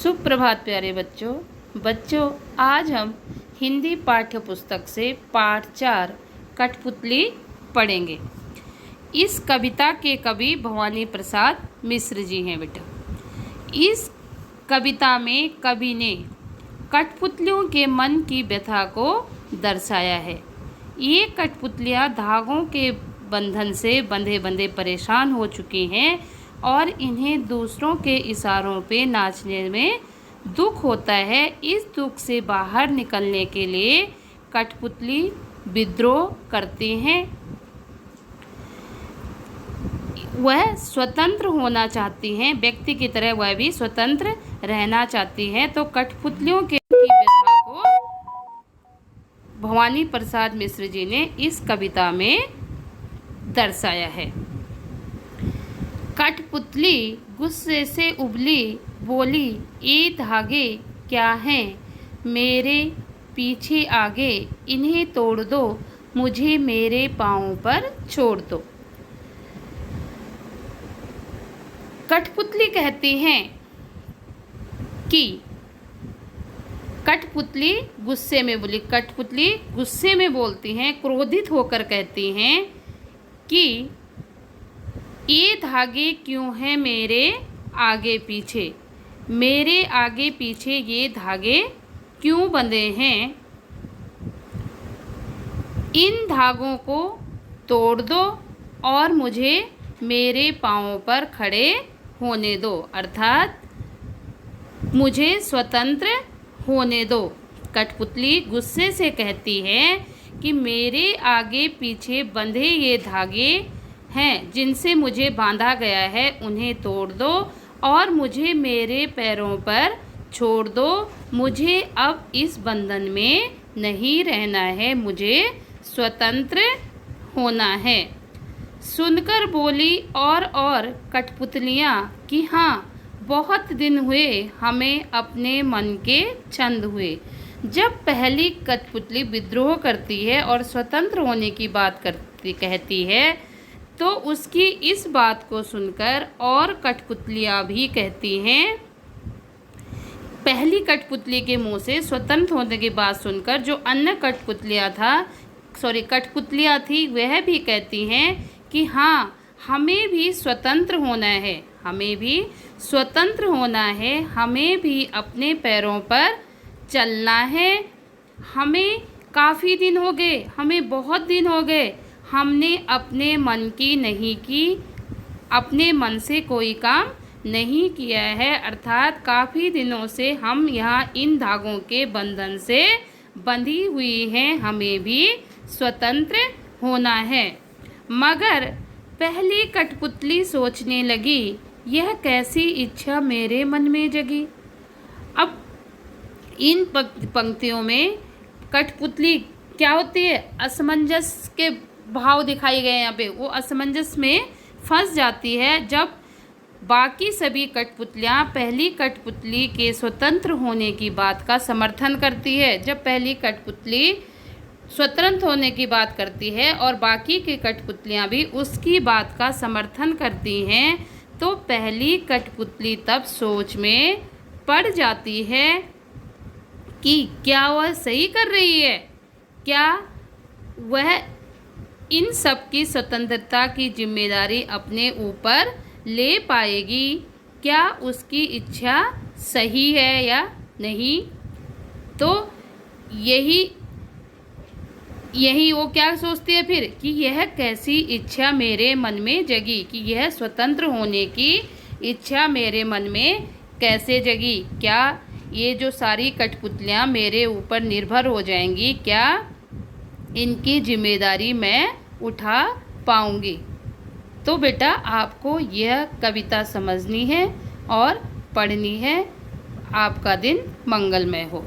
सुप्रभात प्यारे बच्चों, आज हम हिंदी पाठ्य पुस्तक से पाठ 4 कठपुतली पढ़ेंगे। इस कविता के कवि भवानी प्रसाद मिश्र जी हैं बेटा। इस कविता में कवि ने कठपुतलियों के मन की व्यथा को दर्शाया है। ये कठपुतलियाँ धागों के बंधन से बंधे बंधे परेशान हो चुकी हैं और इन्हें दूसरों के इशारों पे नाचने में दुख होता है। इस दुख से बाहर निकलने के लिए कठपुतली विद्रोह करती हैं। वह स्वतंत्र होना चाहती हैं, व्यक्ति की तरह वह भी स्वतंत्र रहना चाहती हैं। तो कठपुतलियों के व्यथा को भवानी प्रसाद मिश्र जी ने इस कविता में दर्शाया है। कठपुतली गुस्से से उबली, बोली, ये धागे क्या हैं मेरे पीछे आगे, इन्हें तोड़ दो, मुझे मेरे पाँव पर छोड़ दो। कठपुतली कहती हैं कि कठपुतली गुस्से में बोली, कठपुतली गुस्से में बोलती हैं, क्रोधित होकर कहती हैं कि ये धागे क्यों हैं मेरे आगे पीछे, मेरे आगे पीछे ये धागे क्यों बंधे हैं। इन धागों को तोड़ दो और मुझे मेरे पाँव पर खड़े होने दो, अर्थात मुझे स्वतंत्र होने दो। कठपुतली गुस्से से कहती है कि मेरे आगे पीछे बंधे ये धागे हैं जिनसे मुझे बांधा गया है, उन्हें तोड़ दो और मुझे मेरे पैरों पर छोड़ दो। मुझे अब इस बंधन में नहीं रहना है, मुझे स्वतंत्र होना है। सुनकर बोली और कठपुतलियाँ कि हाँ, बहुत दिन हुए हमें अपने मन के चंद हुए। जब पहली कठपुतली विद्रोह करती है और स्वतंत्र होने की बात कहती है तो उसकी इस बात को सुनकर और कठपुतलियाँ भी कहती हैं। पहली कठपुतली के मुंह से स्वतंत्र होने की बात सुनकर जो अन्य कठपुतलियाँ थी वह भी कहती हैं कि हाँ, हमें भी स्वतंत्र होना है, हमें भी स्वतंत्र होना है, हमें भी अपने पैरों पर चलना है। हमें काफ़ी दिन हो गए, हमें बहुत दिन हो गए, हमने अपने मन की नहीं की, अपने मन से कोई काम नहीं किया है, अर्थात काफ़ी दिनों से हम यहाँ इन धागों के बंधन से बंधी हुई हैं, हमें भी स्वतंत्र होना है। मगर पहली कठपुतली सोचने लगी, यह कैसी इच्छा मेरे मन में जगी। अब इन पंक्तियों में कठपुतली क्या होती है, असमंजस के भाव दिखाए गए हैं। यहाँ पे वो असमंजस में फंस जाती है। जब बाकी सभी कठपुतलियाँ पहली कठपुतली के स्वतंत्र होने की बात का समर्थन करती है, जब पहली कठपुतली स्वतंत्र होने की बात करती है और बाकी की कठपुतलियाँ भी उसकी बात का समर्थन करती हैं, तो पहली कठपुतली तब सोच में पड़ जाती है कि क्या वह सही कर रही है, क्या वह इन सब की स्वतंत्रता की जिम्मेदारी अपने ऊपर ले पाएगी, क्या उसकी इच्छा सही है या नहीं। तो यही वो क्या सोचती है फिर कि यह कैसी इच्छा मेरे मन में जगी, कि यह स्वतंत्र होने की इच्छा मेरे मन में कैसे जगी, क्या ये जो सारी कठपुतलियाँ मेरे ऊपर निर्भर हो जाएंगी, क्या इनकी जिम्मेदारी मैं उठा पाऊँगी। तो बेटा आपको यह कविता समझनी है और पढ़नी है। आपका दिन मंगलमय हो।